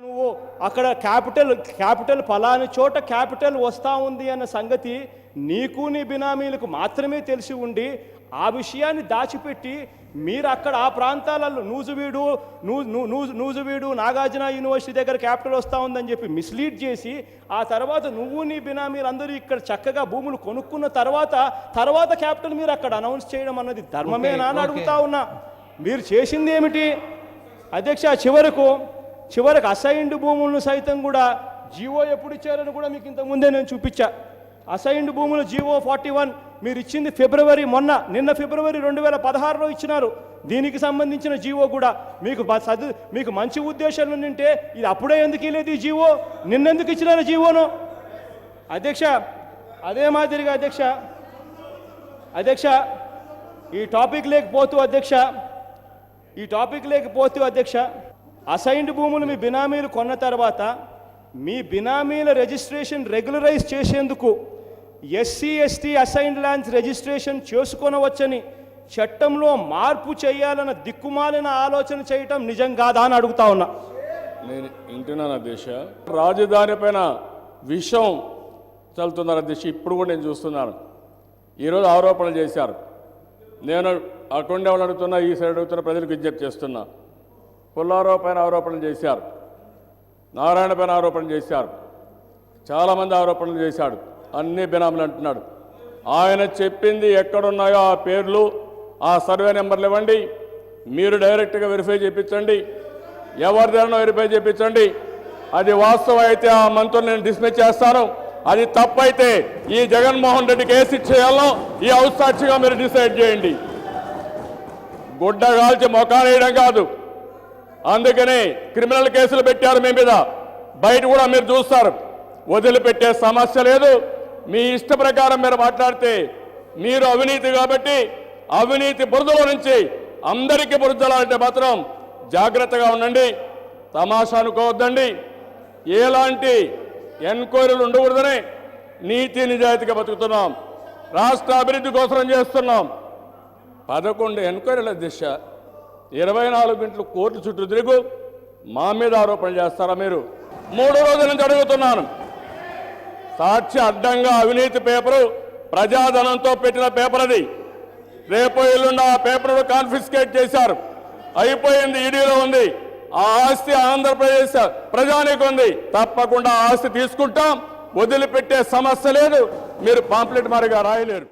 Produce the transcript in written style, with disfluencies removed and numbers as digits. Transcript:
నువ్వు అక్కడ క్యాపిటల్ ఫలాని చోట క్యాపిటల్ వస్తూ ఉంది అన్న సంగతి నీకు నీ బినామీలకు మాత్రమే తెలిసి ఉండి ఆ విషయాన్ని దాచిపెట్టి మీరు అక్కడ ఆ ప్రాంతాలలో నూజువీడు నాగార్జున యూనివర్సిటీ దగ్గర క్యాపిటల్ వస్తూ ఉందని చెప్పి మిస్లీడ్ చేసి ఆ తర్వాత నువ్వు నీ బినామీలు అందరూ ఇక్కడ చక్కగా భూములు కొనుక్కున్న తర్వాత క్యాపిటల్ మీరు అక్కడ అనౌన్స్ చేయడం అన్నది ధర్మమేనా అని అడుగుతా ఉన్నా. మీరు చేసింది ఏమిటి అధ్యక్ష? చివరకు అసైన్డ్ భూములను సైతం కూడా జీవో ఎప్పుడు ఇచ్చారని కూడా మీకు ఇంతకుముందే నేను చూపించా. అసైన్డ్ భూములు జీవో 41 మీరు ఇచ్చింది నిన్న ఫిబ్రవరి 2016లో ఇచ్చినారు. దీనికి సంబంధించిన జీవో కూడా మీకు మంచి ఉద్దేశాలు ఉంటే ఇది అప్పుడే ఎందుకు ఇలేదు? ఈ జీవో నిన్నెందుకు ఇచ్చినారు జీవోను అధ్యక్ష? అదే మాదిరిగా అధ్యక్ష ఈ టాపిక్ లేకపోతూ అధ్యక్ష అసైన్డ్ భూములు మీ బినామీలు కొన్న తర్వాత మీ బినామీల రిజిస్ట్రేషన్ రెగ్యులరైజ్ చేసేందుకు SC/ST అసైన్డ్ ల్యాండ్స్ రిజిస్ట్రేషన్ చేసుకొనవచ్చని చట్టంలో మార్పు చేయాలన్న దిక్కుమాలిన ఆలోచన చేయటం నిజం కాదా అని అడుగుతా ఉన్నా. నేను వింటున్నాను అధ్యక్ష. రాజధాని పైన విషం చల్లుతున్నారు అధ్యక్ష. ఇప్పుడు కూడా నేను చూస్తున్నాను. ఈరోజు ఆరోపణలు చేశారు. నేను అక్కడ ఎవరు అడుగుతున్నా, ఈ సైడ్ అడుగుతున్నా, ప్రజలకు విజ్ఞప్తి చేస్తున్నా. పుల్లారావు పైన ఆరోపణలు చేశారు, నారాయణ పైన ఆరోపణలు చేశారు, చాలామంది ఆరోపణలు చేశాడు. అన్ని బినామీలు అంటున్నాడు. ఆయన చెప్పింది ఎక్కడున్నాయో ఆ పేర్లు, ఆ సర్వే నెంబర్లు ఇవ్వండి. మీరు డైరెక్ట్గా వెరిఫై చేయించండి, ఎవరిదైనా వెరిఫై చేయించండి. అది వాస్తవం అయితే ఆ మంత్రులు నేను డిస్మిస్ చేస్తాను. అది తప్పైతే ఈ జగన్మోహన్ రెడ్డికి ఏ శిక్ష చేయాలో ఈ హౌస్ సాక్షిగా మీరు డిసైడ్ చేయండి. గుడ్డ కాల్చి మొఖానేయడం కాదు. అందుకనే క్రిమినల్ కేసులు పెట్టారు మీ మీద. బయట కూడా మీరు చూస్తారు. వదిలిపెట్టే సమస్య లేదు. మీ ఇష్ట ప్రకారం మీరు మాట్లాడితే మీరు అవినీతి కాబట్టి అవినీతి బురదలో నుంచి అందరికీ బురదలాలంటే మాత్రం జాగ్రత్తగా ఉండండి. తమాషా అనుకోవద్దండి. ఎలాంటి ఎన్క్వైరీలు ఉండకూడదని నీతి నిజాయితీగా బతుకుతున్నాం. రాష్ట్ర అభివృద్ధి కోసం చేస్తున్నాం. 11 ఎన్క్వైరీల దిశ 24 గంటలు కోర్టు చుట్టూ తిరుగు మా మీద ఆరోపణలు చేస్తారా మీరు? 3 రోజుల నుంచి అడుగుతున్నాను. సాక్షి అడ్డంగా అవినీతి పేపరు ప్రజాధనంతో పెట్టిన పేపర్ అది. రేపు ఎల్లుండి ఆ పేపర్ కాన్ఫిస్కేట్ చేశారు. అయిపోయింది, ఈడీలో ఉంది. ఆ ఆస్తి ఆంధ్రప్రదేశ్ ప్రజానికి ఉంది. తప్పకుండా ఆస్తి తీసుకుంటాం. వదిలిపెట్టే సమస్య లేదు. మీరు పాంప్లెట్ మారిగా రాయలేరు.